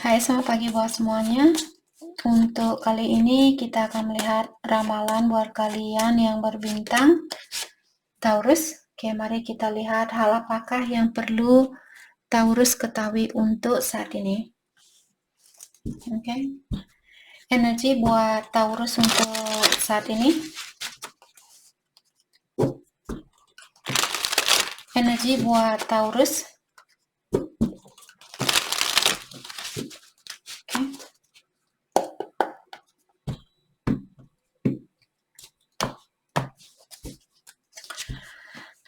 Hai, selamat pagi buat semuanya. Untuk kali ini kita akan melihat ramalan buat kalian yang berbintang Taurus. Oke, mari kita lihat hal apakah yang perlu Taurus ketahui untuk saat ini. Oke. Energi buat Taurus untuk saat ini. Energi buat Taurus. Oke.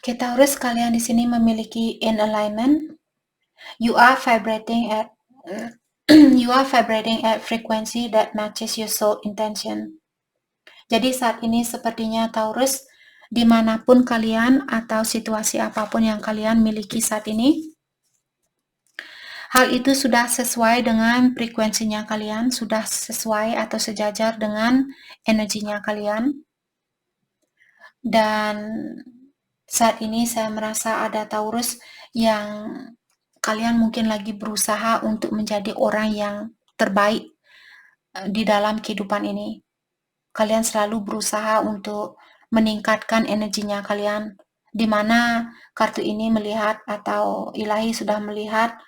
Oke, Taurus, kalian di sini memiliki in alignment. You are vibrating at frequency that matches your soul intention. Jadi saat ini sepertinya Taurus, dimanapun kalian atau situasi apapun yang kalian miliki saat ini, hal itu sudah sesuai dengan frekuensinya kalian, sudah sesuai atau sejajar dengan energinya kalian. Dan saat ini saya merasa ada Taurus yang kalian mungkin lagi berusaha untuk menjadi orang yang terbaik di dalam kehidupan ini. Kalian selalu berusaha untuk meningkatkan energinya kalian, di mana kartu ini melihat atau ilahi sudah melihat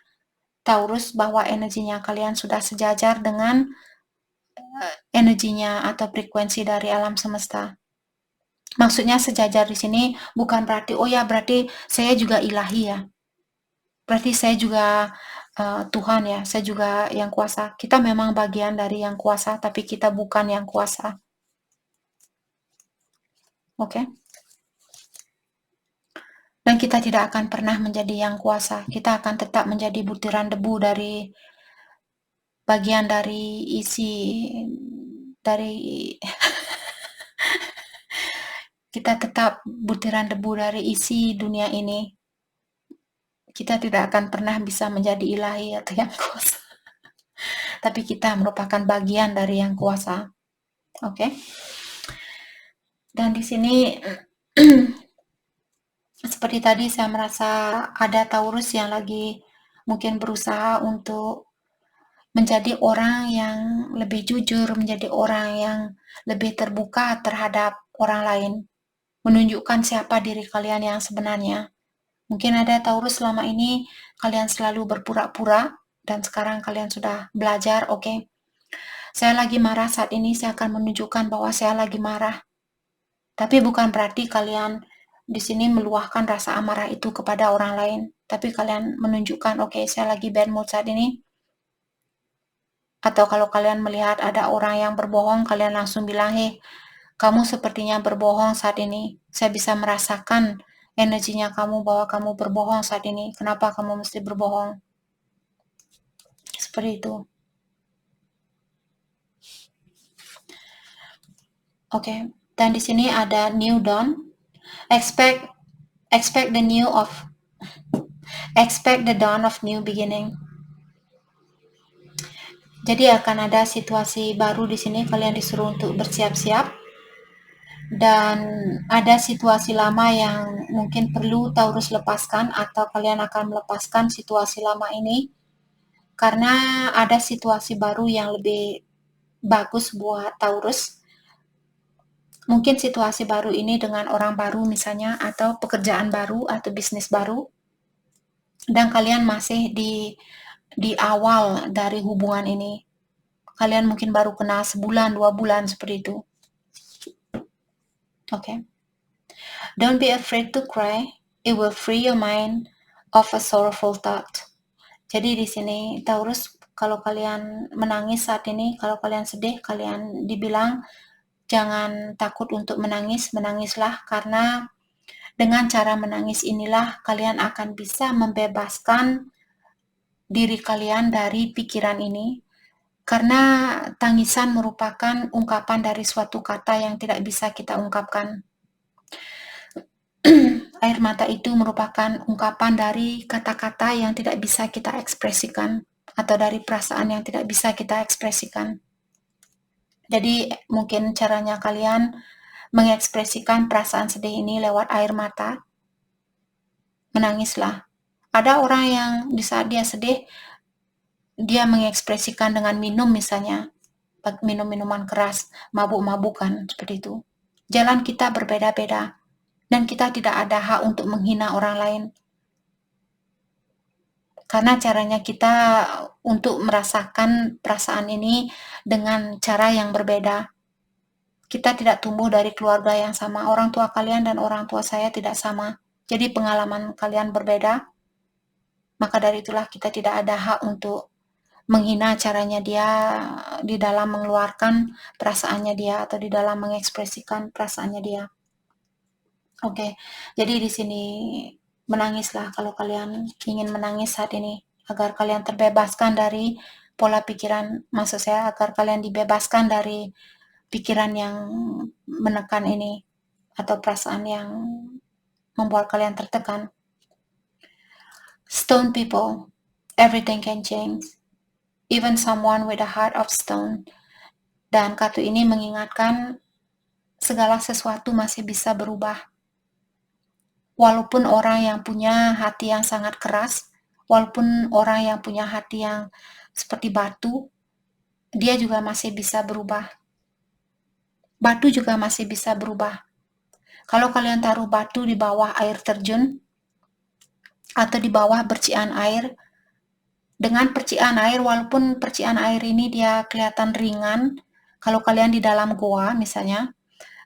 Taurus bahwa energinya kalian sudah sejajar dengan energinya atau frekuensi dari alam semesta. Maksudnya sejajar di sini bukan berarti oh ya berarti saya juga ilahi ya. Berarti saya juga Tuhan ya, saya juga yang kuasa. Kita memang bagian dari yang kuasa, tapi kita bukan yang kuasa. Oke? Dan kita tidak akan pernah menjadi yang kuasa. Kita akan tetap menjadi butiran debu dari bagian dari isi dari kita tetap butiran debu dari isi dunia ini. Kita tidak akan pernah bisa menjadi ilahi atau yang kuasa. Tapi kita merupakan bagian dari yang kuasa. Oke? Dan di sini seperti tadi saya merasa ada Taurus yang lagi mungkin berusaha untuk menjadi orang yang lebih jujur, menjadi orang yang lebih terbuka terhadap orang lain, menunjukkan siapa diri kalian yang sebenarnya. Mungkin ada Taurus selama ini kalian selalu berpura-pura dan sekarang kalian sudah belajar, oke. Saya lagi marah saat ini, saya akan menunjukkan bahwa saya lagi marah. Tapi bukan berarti kalian di sini meluahkan rasa amarah itu kepada orang lain, tapi kalian menunjukkan, oke, saya lagi bad mood saat ini. Atau kalau kalian melihat ada orang yang berbohong, kalian langsung bilang, hei, kamu sepertinya berbohong saat ini. Saya bisa merasakan energinya kamu bahwa kamu berbohong saat ini. Kenapa kamu mesti berbohong? Seperti itu. Oke. Dan di sini ada new dawn. Expect the dawn of new beginning. Jadi akan ada situasi baru di sini, kalian disuruh untuk bersiap-siap. Dan ada situasi lama yang mungkin perlu Taurus lepaskan atau kalian akan melepaskan situasi lama ini karena ada situasi baru yang lebih bagus buat Taurus. Mungkin situasi baru ini dengan orang baru misalnya atau pekerjaan baru atau bisnis baru dan kalian masih di awal dari hubungan ini. Kalian mungkin baru kenal sebulan, 2 bulan seperti itu. Okay. Don't be afraid to cry. It will free your mind of a sorrowful thought. Jadi di sini Taurus, kalau kalian menangis saat ini, kalau kalian sedih, kalian dibilang jangan takut untuk menangis, menangislah karena dengan cara menangis inilah kalian akan bisa membebaskan diri kalian dari pikiran ini. Karena tangisan merupakan ungkapan dari suatu kata yang tidak bisa kita ungkapkan. Air mata itu merupakan ungkapan dari kata-kata yang tidak bisa kita ekspresikan atau dari perasaan yang tidak bisa kita ekspresikan. Jadi mungkin caranya kalian mengekspresikan perasaan sedih ini lewat air mata. Menangislah. Ada orang yang di saat dia sedih dia mengekspresikan dengan minum misalnya, minum minuman keras, mabuk-mabukan, seperti itu. Jalan kita berbeda-beda, dan kita tidak ada hak untuk menghina orang lain. Karena caranya kita untuk merasakan perasaan ini dengan cara yang berbeda. Kita tidak tumbuh dari keluarga yang sama. Orang tua kalian dan orang tua saya tidak sama. Jadi pengalaman kalian berbeda. Maka dari itulah kita tidak ada hak untuk menghina caranya dia di dalam mengeluarkan perasaannya dia atau di dalam mengekspresikan perasaannya dia. Oke, jadi di sini menangislah kalau kalian ingin menangis saat ini, agar kalian terbebaskan dari pola pikiran, maksud saya agar kalian dibebaskan dari pikiran yang menekan ini atau perasaan yang membuat kalian tertekan. Stone people, everything can change, even someone with a heart of stone. Dan kartu ini mengingatkan segala sesuatu masih bisa berubah. Walaupun orang yang punya hati yang sangat keras, walaupun orang yang punya hati yang seperti batu, dia juga masih bisa berubah. Batu juga masih bisa berubah. Kalau kalian taruh batu di bawah air terjun atau di bawah percikan air, dengan percikan air, walaupun percikan air ini dia kelihatan ringan, kalau kalian di dalam goa misalnya,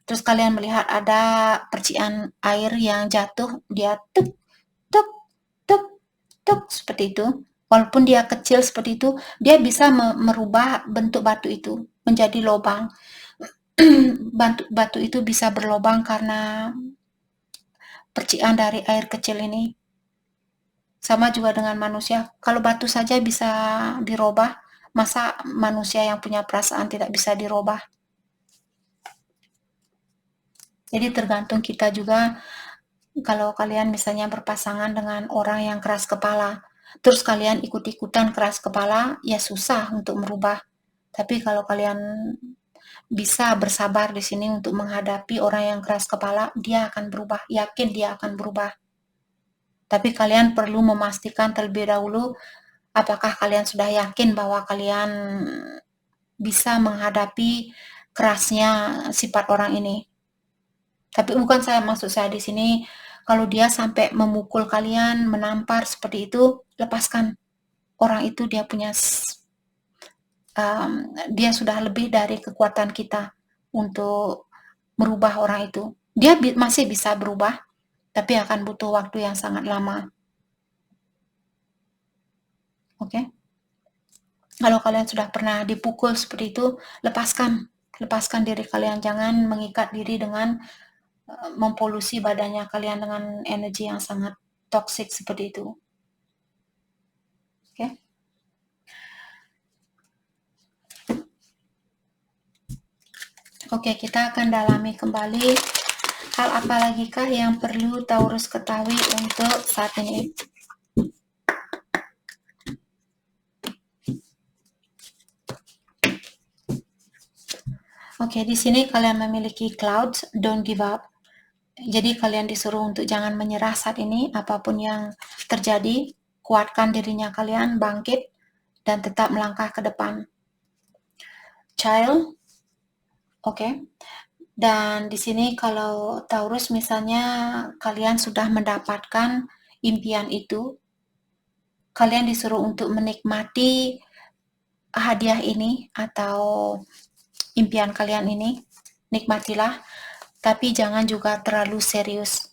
terus kalian melihat ada percikan air yang jatuh, dia tuk, tuk, tuk, tuk, seperti itu. Walaupun dia kecil seperti itu, dia bisa merubah bentuk batu itu menjadi lubang. Batu itu bisa berlubang karena percikan dari air kecil ini. Sama juga dengan manusia, kalau batu saja bisa dirubah, masa manusia yang punya perasaan tidak bisa dirubah? Jadi tergantung kita juga. Kalau kalian misalnya berpasangan dengan orang yang keras kepala, terus kalian ikut-ikutan keras kepala, ya susah untuk merubah. Tapi kalau kalian bisa bersabar di sini untuk menghadapi orang yang keras kepala, dia akan berubah, yakin dia akan berubah. Tapi kalian perlu memastikan terlebih dahulu apakah kalian sudah yakin bahwa kalian bisa menghadapi kerasnya sifat orang ini. Tapi bukan maksud saya di sini kalau dia sampai memukul kalian, menampar seperti itu, lepaskan. Orang itu dia punya dia sudah lebih dari kekuatan kita untuk merubah orang itu. Dia masih bisa berubah, tapi akan butuh waktu yang sangat lama. Oke? Kalau kalian sudah pernah dipukul seperti itu, lepaskan diri kalian. Jangan mengikat diri dengan mempolusi badannya kalian dengan energi yang sangat toksik seperti itu. Oke? Oke, kita akan dalami kembali hal apa lagi kah yang perlu Taurus ketahui untuk saat ini. Oke, di sini kalian memiliki clouds, don't give up. Jadi kalian disuruh untuk jangan menyerah saat ini, apapun yang terjadi, kuatkan dirinya kalian, bangkit, dan tetap melangkah ke depan. Child, oke. Dan di sini kalau Taurus misalnya kalian sudah mendapatkan impian itu, kalian disuruh untuk menikmati hadiah ini atau impian kalian ini, nikmatilah, tapi jangan juga terlalu serius.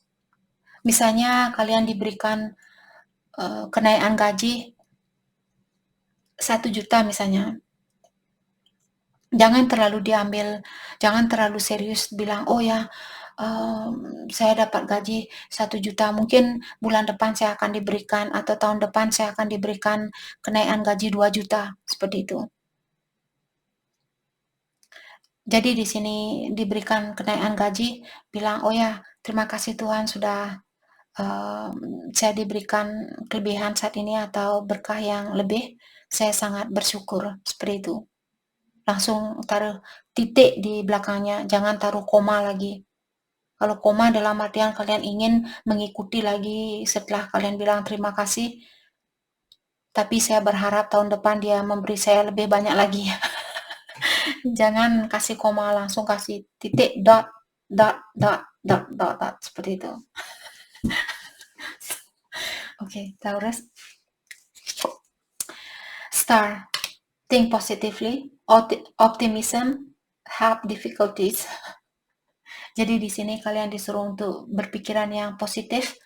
Misalnya kalian diberikan kenaikan gaji 1 juta misalnya, jangan terlalu serius bilang, oh ya saya dapat gaji 1 juta, mungkin bulan depan saya akan diberikan atau tahun depan saya akan diberikan kenaikan gaji 2 juta, seperti itu. Jadi di sini diberikan kenaikan gaji, bilang, oh ya terima kasih Tuhan sudah saya diberikan kelebihan saat ini atau berkah yang lebih, saya sangat bersyukur, seperti itu. Langsung taruh titik di belakangnya, jangan taruh koma lagi. Kalau koma dalam artian kalian ingin mengikuti lagi setelah kalian bilang terima kasih, Tapi saya berharap tahun depan dia memberi saya lebih banyak lagi. Jangan kasih koma, langsung kasih titik, dot, dot, dot, dot, dot, dot, seperti itu. Oke, Taurus. Star, think positively, optimism, have difficulties. Jadi di sini kalian disuruh untuk berpikiran yang positif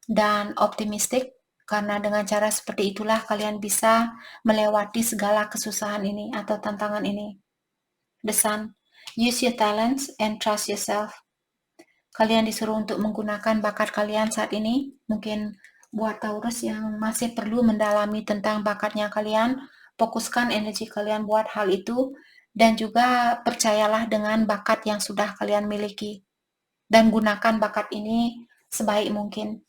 dan optimistik, karena dengan cara seperti itulah kalian bisa melewati segala kesusahan ini atau tantangan ini. The Sun, use your talents and trust yourself. Kalian disuruh untuk menggunakan bakat kalian saat ini. Mungkin buat Taurus yang masih perlu mendalami tentang bakatnya kalian, fokuskan energi kalian buat hal itu, dan juga percayalah dengan bakat yang sudah kalian miliki, dan gunakan bakat ini sebaik mungkin.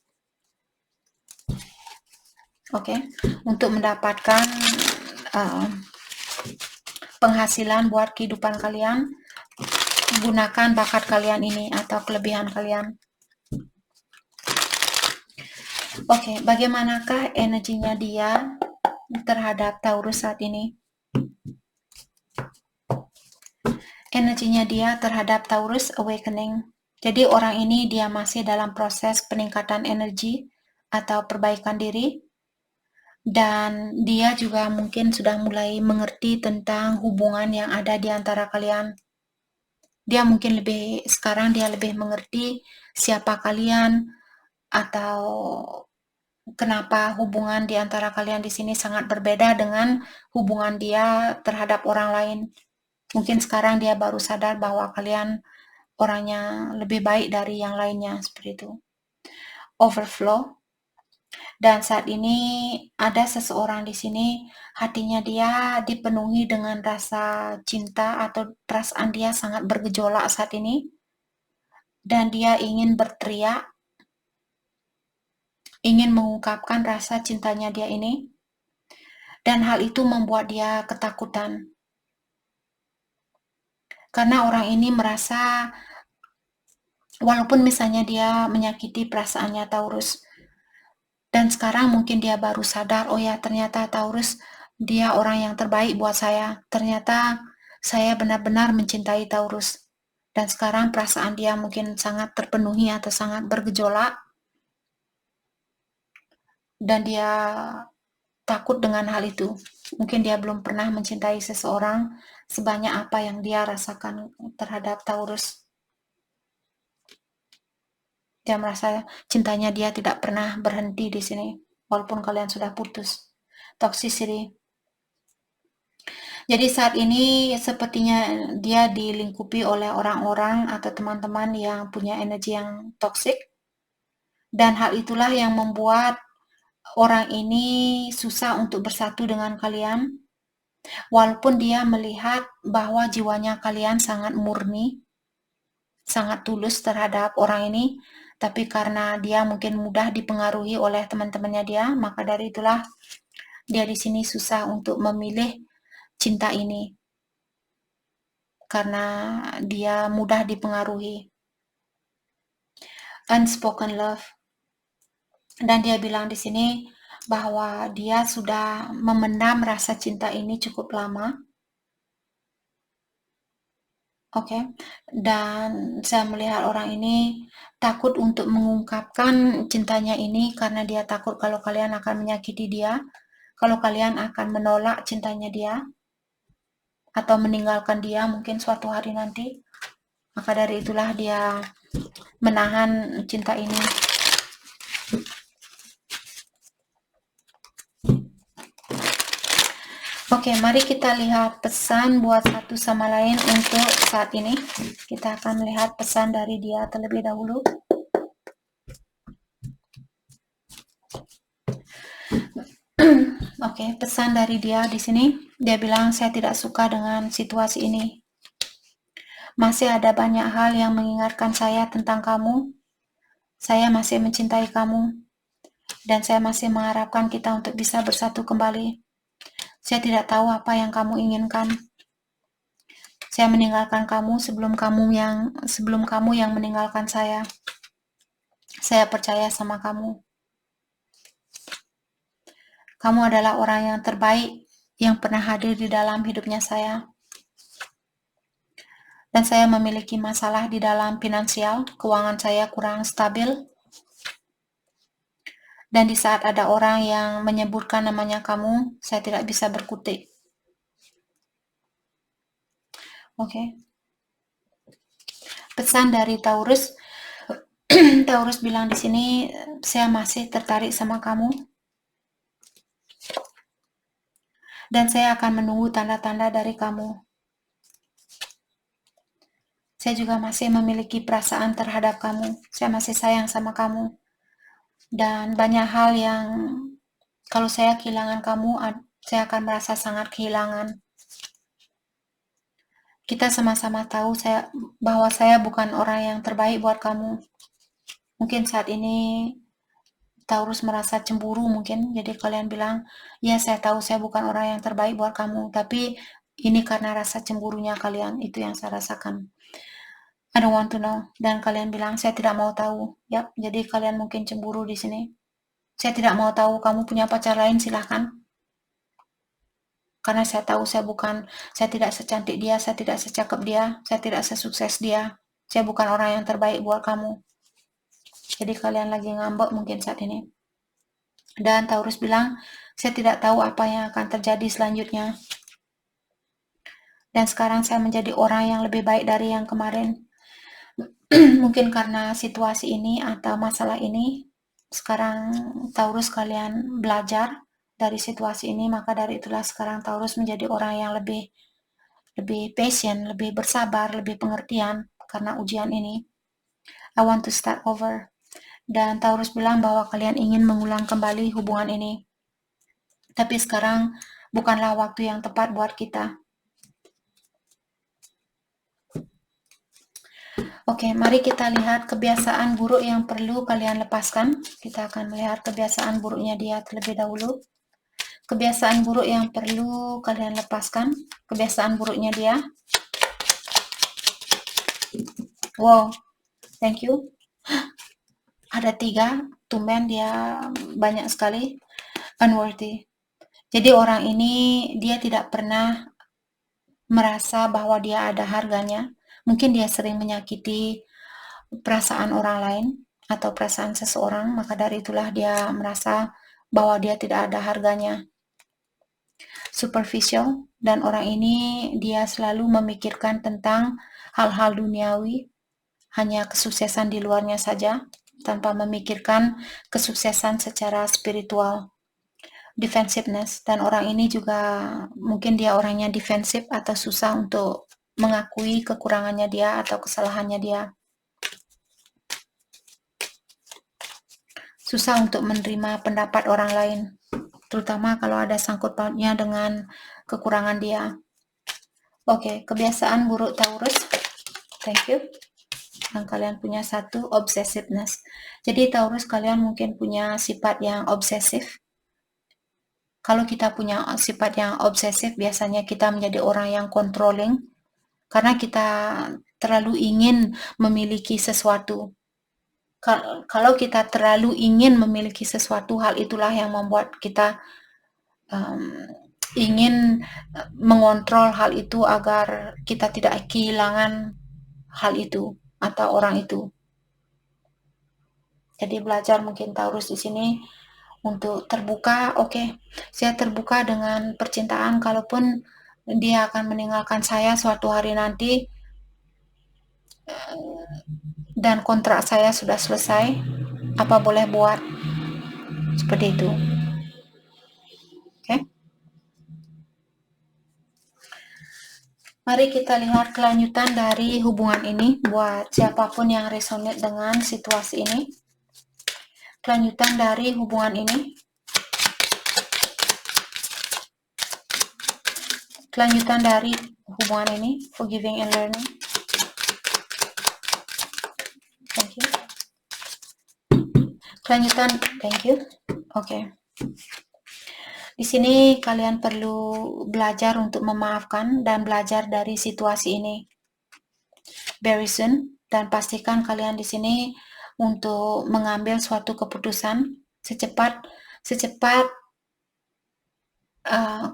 Oke, untuk mendapatkan penghasilan buat kehidupan kalian, gunakan bakat kalian ini atau kelebihan kalian. Oke, bagaimanakah energinya dia terhadap Taurus saat ini? Energinya dia terhadap Taurus awakening. Jadi orang ini dia masih dalam proses peningkatan energi atau perbaikan diri. Dan dia juga mungkin sudah mulai mengerti tentang hubungan yang ada di antara kalian. Dia mungkin sekarang dia lebih mengerti siapa kalian, atau kenapa hubungan di antara kalian di sini sangat berbeda dengan hubungan dia terhadap orang lain. Mungkin sekarang dia baru sadar bahwa kalian orangnya lebih baik dari yang lainnya, seperti itu. Overflow. Dan saat ini ada seseorang di sini, hatinya dia dipenuhi dengan rasa cinta atau perasaan dia sangat bergejolak saat ini. Dan dia ingin berteriak, ingin mengungkapkan rasa cintanya dia ini. Dan hal itu membuat dia ketakutan. Karena orang ini merasa, walaupun misalnya dia menyakiti perasaannya Taurus, dan sekarang mungkin dia baru sadar, oh ya ternyata Taurus dia orang yang terbaik buat saya. Ternyata saya benar-benar mencintai Taurus. Dan sekarang perasaan dia mungkin sangat terpenuhi atau sangat bergejolak. Dan dia takut dengan hal itu. Mungkin dia belum pernah mencintai seseorang sebanyak apa yang dia rasakan terhadap Taurus. Dia merasa cintanya dia tidak pernah berhenti di sini, walaupun kalian sudah putus. Toxicity. Jadi saat ini sepertinya dia dilingkupi oleh orang-orang atau teman-teman yang punya energi yang toksik. Dan hal itulah yang membuat orang ini susah untuk bersatu dengan kalian. Walaupun dia melihat bahwa jiwanya kalian sangat murni, sangat tulus terhadap orang ini, tapi karena dia mungkin mudah dipengaruhi oleh teman-temannya dia, maka dari itulah dia di sini susah untuk memilih cinta ini. Karena dia mudah dipengaruhi. Unspoken love. Dan dia bilang di sini bahwa dia sudah memendam rasa cinta ini cukup lama. Oke, dan saya melihat orang ini takut untuk mengungkapkan cintanya ini karena dia takut kalau kalian akan menyakiti dia, kalau kalian akan menolak cintanya dia, atau meninggalkan dia mungkin suatu hari nanti. Maka dari itulah dia menahan cinta ini. Oke, mari kita lihat pesan buat satu sama lain untuk saat ini. Kita akan melihat pesan dari dia terlebih dahulu. Oke, pesan dari dia di sini. Dia bilang, saya tidak suka dengan situasi ini. Masih ada banyak hal yang mengingatkan saya tentang kamu. Saya masih mencintai kamu. Dan saya masih mengharapkan kita untuk bisa bersatu kembali. Saya tidak tahu apa yang kamu inginkan. Saya meninggalkan kamu sebelum kamu yang meninggalkan saya. Saya percaya sama kamu. Kamu adalah orang yang terbaik yang pernah hadir di dalam hidupnya saya. Dan saya memiliki masalah di dalam finansial, keuangan saya kurang stabil. Dan di saat ada orang yang menyebutkan namanya kamu, saya tidak bisa berkutik. Oke. Pesan dari Taurus. Taurus bilang di sini, saya masih tertarik sama kamu. Dan saya akan menunggu tanda-tanda dari kamu. Saya juga masih memiliki perasaan terhadap kamu. Saya masih sayang sama kamu. Dan banyak hal yang kalau saya kehilangan kamu, saya akan merasa sangat kehilangan. Kita sama-sama tahu bahwa saya bukan orang yang terbaik buat kamu. Mungkin saat ini Taurus merasa cemburu mungkin. Jadi kalian bilang, ya saya tahu saya bukan orang yang terbaik buat kamu. Tapi ini karena rasa cemburunya kalian. Itu yang saya rasakan. I don't want to know. Dan kalian bilang, saya tidak mau tahu. Yap, jadi kalian mungkin cemburu di sini. Saya tidak mau tahu kamu punya pacar lain, silahkan. Karena saya tahu saya tidak secantik dia, saya tidak secakep dia, saya tidak sesukses dia. Saya bukan orang yang terbaik buat kamu. Jadi kalian lagi ngambek mungkin saat ini. Dan Taurus bilang, saya tidak tahu apa yang akan terjadi selanjutnya. Dan sekarang saya menjadi orang yang lebih baik dari yang kemarin. Mungkin karena situasi ini atau masalah ini, sekarang Taurus kalian belajar dari situasi ini, maka dari itulah sekarang Taurus menjadi orang yang lebih patient, lebih bersabar, lebih pengertian karena ujian ini. I want to start over. Dan Taurus bilang bahwa kalian ingin mengulang kembali hubungan ini. Tapi sekarang bukanlah waktu yang tepat buat kita. Oke, mari kita lihat kebiasaan buruk yang perlu kalian lepaskan. Kita akan melihat kebiasaan buruknya dia terlebih dahulu. Kebiasaan buruk yang perlu kalian lepaskan. Kebiasaan buruknya dia. Wow, thank you. Ada 3, tumben dia banyak sekali. Unworthy. Jadi orang ini dia tidak pernah merasa bahwa dia ada harganya. Mungkin dia sering menyakiti perasaan orang lain atau perasaan seseorang, maka dari itulah dia merasa bahwa dia tidak ada harganya. Superficial, dan orang ini dia selalu memikirkan tentang hal-hal duniawi, hanya kesuksesan di luarnya saja, tanpa memikirkan kesuksesan secara spiritual. Defensiveness, dan orang ini juga mungkin dia orangnya defensif atau susah untuk mengakui kekurangannya dia atau kesalahannya dia. Susah untuk menerima pendapat orang lain, terutama kalau ada sangkut pautnya dengan kekurangan dia. Oke, kebiasaan buruk Taurus. Thank you. Dan kalian punya 1, obsessiveness. Jadi Taurus kalian mungkin punya sifat yang obsesif. Kalau kita punya sifat yang obsesif, biasanya kita menjadi orang yang controlling, karena kita terlalu ingin memiliki sesuatu. Kalau kita terlalu ingin memiliki sesuatu, hal itulah yang membuat kita ingin mengontrol hal itu agar kita tidak kehilangan hal itu atau orang itu. Jadi belajar mungkin Taurus di sini untuk terbuka. Oke, saya terbuka dengan percintaan, kalaupun dia akan meninggalkan saya suatu hari nanti dan kontrak saya sudah selesai, apa boleh buat, seperti itu. Oke. Mari kita lihat kelanjutan dari hubungan ini buat siapapun yang resonate dengan situasi ini. Kelanjutan dari hubungan ini. Kelanjutan dari hubungan ini, forgiving and learning. Thank you. Kelanjutan, thank you. Oke. Di sini kalian perlu belajar untuk memaafkan dan belajar dari situasi ini. Very soon, dan pastikan kalian di sini untuk mengambil suatu keputusan secepat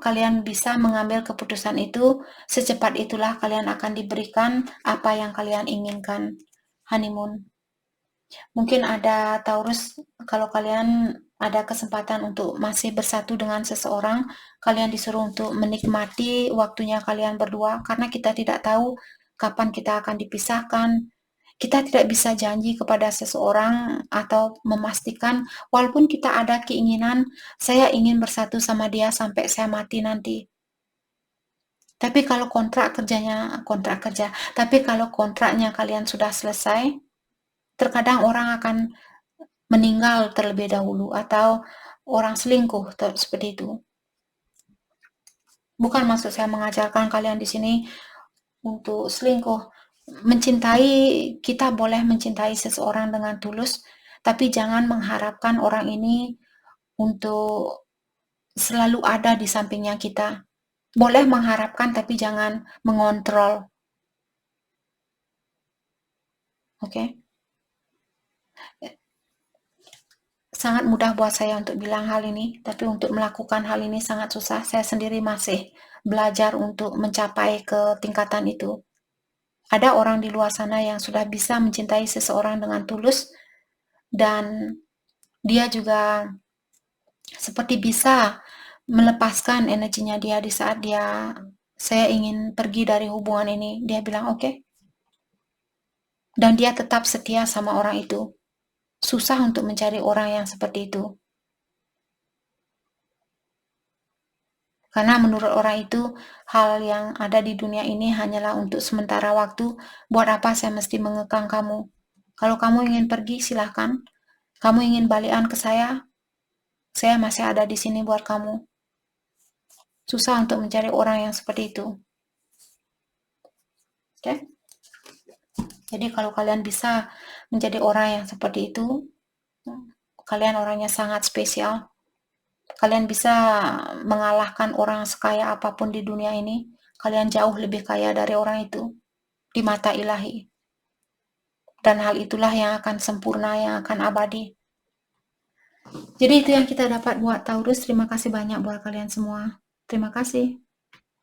kalian bisa mengambil keputusan itu, secepat itulah kalian akan diberikan apa yang kalian inginkan. Honeymoon. Mungkin ada Taurus, kalau kalian ada kesempatan untuk masih bersatu dengan seseorang, kalian disuruh untuk menikmati waktunya kalian berdua, karena kita tidak tahu kapan kita akan dipisahkan. Kita tidak bisa janji kepada seseorang atau memastikan, walaupun kita ada keinginan, saya ingin bersatu sama dia sampai saya mati nanti. Tapi kalau kontrak kerja, tapi kalau kontraknya kalian sudah selesai, terkadang orang akan meninggal terlebih dahulu atau orang selingkuh seperti itu. Bukan maksud saya mengajarkan kalian di sini untuk selingkuh. Mencintai, kita boleh mencintai seseorang dengan tulus, tapi jangan mengharapkan orang ini untuk selalu ada di sampingnya kita. Boleh mengharapkan, tapi jangan mengontrol. Oke? Sangat mudah buat saya untuk bilang hal ini, tapi untuk melakukan hal ini sangat susah. Saya sendiri masih belajar untuk mencapai ke tingkatan itu. Ada orang di luar sana yang sudah bisa mencintai seseorang dengan tulus, dan dia juga seperti bisa melepaskan energinya dia di saat saya ingin pergi dari hubungan ini. Dia bilang oke. Dan dia tetap setia sama orang itu. Susah untuk mencari orang yang seperti itu. Karena menurut orang itu, hal yang ada di dunia ini hanyalah untuk sementara waktu. Buat apa saya mesti mengekang kamu? Kalau kamu ingin pergi, silahkan. Kamu ingin balikan ke saya masih ada di sini buat kamu. Susah untuk mencari orang yang seperti itu. Oke? Jadi kalau kalian bisa menjadi orang yang seperti itu, kalian orangnya sangat spesial. Kalian bisa mengalahkan orang sekaya apapun di dunia ini. Kalian jauh lebih kaya dari orang itu di mata ilahi. Dan hal itulah yang akan sempurna, yang akan abadi. Jadi itu yang kita dapat buat Taurus. Terima kasih banyak buat kalian semua. Terima kasih.